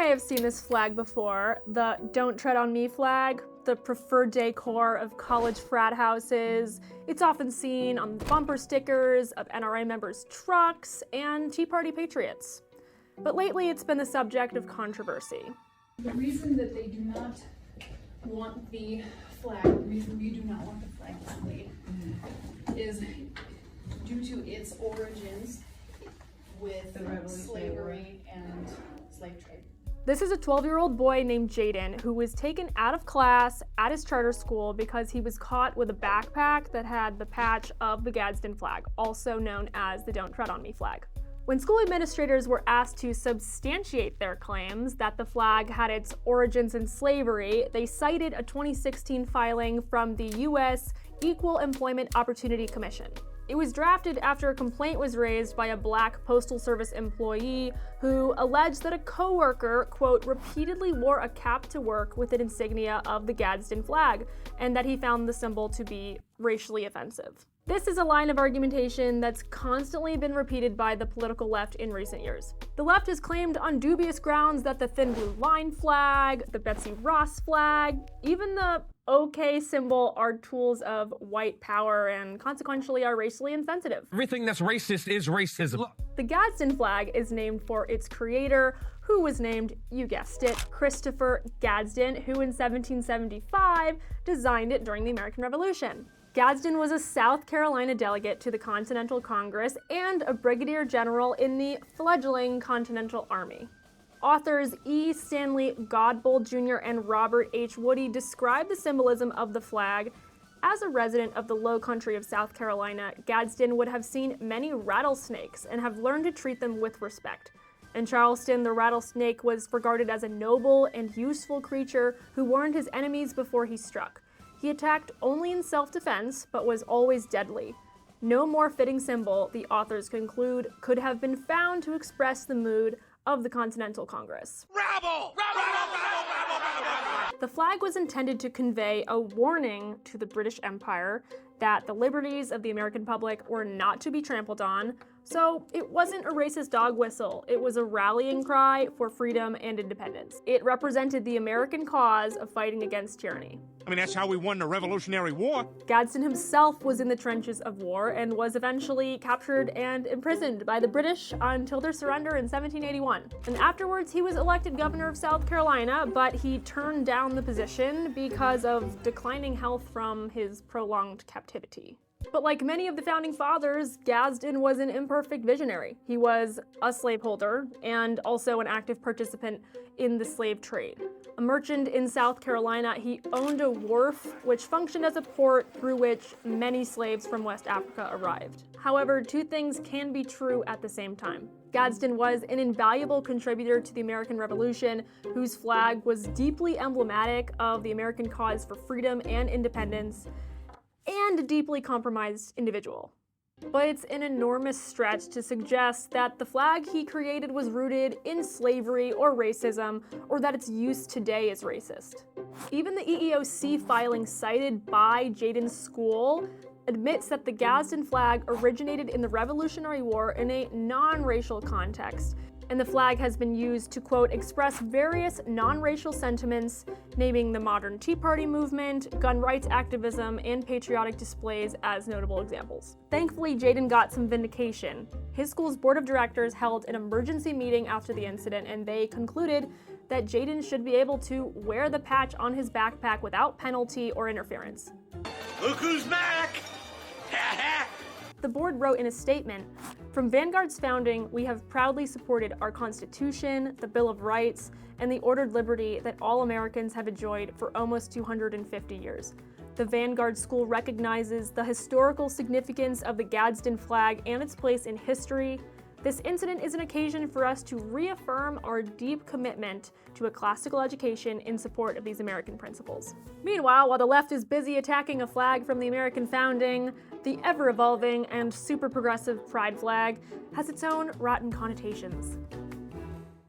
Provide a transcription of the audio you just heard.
may have seen this flag before, the "Don't Tread on Me" flag, the preferred decor of college frat houses. It's often seen on bumper stickers of NRA members' trucks and Tea Party patriots. But lately it's been the subject of controversy. The reason that they do not want the flag, the reason we do not want the flag displayed, is due to its origins with slavery and slave trade. This is a 12-year-old boy named Jaiden who was taken out of class at his charter school because he was caught with a backpack that had the patch of the Gadsden flag, also known as the "Don't Tread on Me" flag. When school administrators were asked to substantiate their claims that the flag had its origins in slavery, they cited a 2016 filing from the U.S. Equal Employment Opportunity Commission. It was drafted after a complaint was raised by a Black Postal Service employee who alleged that a coworker, quote, repeatedly wore a cap to work with an insignia of the Gadsden flag, and that he found the symbol to be racially offensive. This is a line of argumentation that's constantly been repeated by the political left in recent years. The left has claimed on dubious grounds that the thin blue line flag, the Betsy Ross flag, even the OK symbol are tools of white power and consequently are racially insensitive. Everything that's racist is racism. The Gadsden flag is named for its creator, who was named, you guessed it, Christopher Gadsden, who in 1775 designed it during the American Revolution. Gadsden was a South Carolina delegate to the Continental Congress and a brigadier general in the fledgling Continental Army. Authors E. Stanley Godbold Jr. and Robert H. Woody describe the symbolism of the flag. As a resident of the low country of South Carolina, Gadsden would have seen many rattlesnakes and have learned to treat them with respect. In Charleston, the rattlesnake was regarded as a noble and useful creature who warned his enemies before he struck. He attacked only in self-defense, but was always deadly. No more fitting symbol, the authors conclude, could have been found to express the mood of the Continental Congress. Rabble! The flag was intended to convey a warning to the British Empire that the liberties of the American public were not to be trampled on, so it wasn't a racist dog whistle, it was a rallying cry for freedom and independence. It represented the American cause of fighting against tyranny. I mean, that's how we won the Revolutionary War. Gadsden himself was in the trenches of war and was eventually captured and imprisoned by the British until their surrender in 1781. And afterwards, he was elected governor of South Carolina, but he turned down the position because of declining health from his prolonged captivity. But like many of the founding fathers, Gadsden was an imperfect visionary. He was a slaveholder and also an active participant in the slave trade. A merchant in South Carolina, he owned a wharf which functioned as a port through which many slaves from West Africa arrived. However, two things can be true at the same time. Gadsden was an invaluable contributor to the American Revolution, whose flag was deeply emblematic of the American cause for freedom and independence, and a deeply compromised individual. But it's an enormous stretch to suggest that the flag he created was rooted in slavery or racism, or that its use today is racist. Even the EEOC filing cited by Jaiden's school admits that the Gadsden flag originated in the Revolutionary War in a non-racial context, and the flag has been used to, quote, express various non-racial sentiments, naming the modern Tea Party movement, gun rights activism, and patriotic displays as notable examples. Thankfully, Jaiden got some vindication. His school's board of directors held an emergency meeting after the incident, and they concluded that Jaiden should be able to wear the patch on his backpack without penalty or interference. Look who's back! The board wrote in a statement, "From Vanguard's founding, we have proudly supported our Constitution, the Bill of Rights, and the ordered liberty that all Americans have enjoyed for almost 250 years. The Vanguard School recognizes the historical significance of the Gadsden flag and its place in history. This incident is an occasion for us to reaffirm our deep commitment to a classical education in support of these American principles." Meanwhile, while the left is busy attacking a flag from the American founding, the ever-evolving and super progressive pride flag has its own rotten connotations.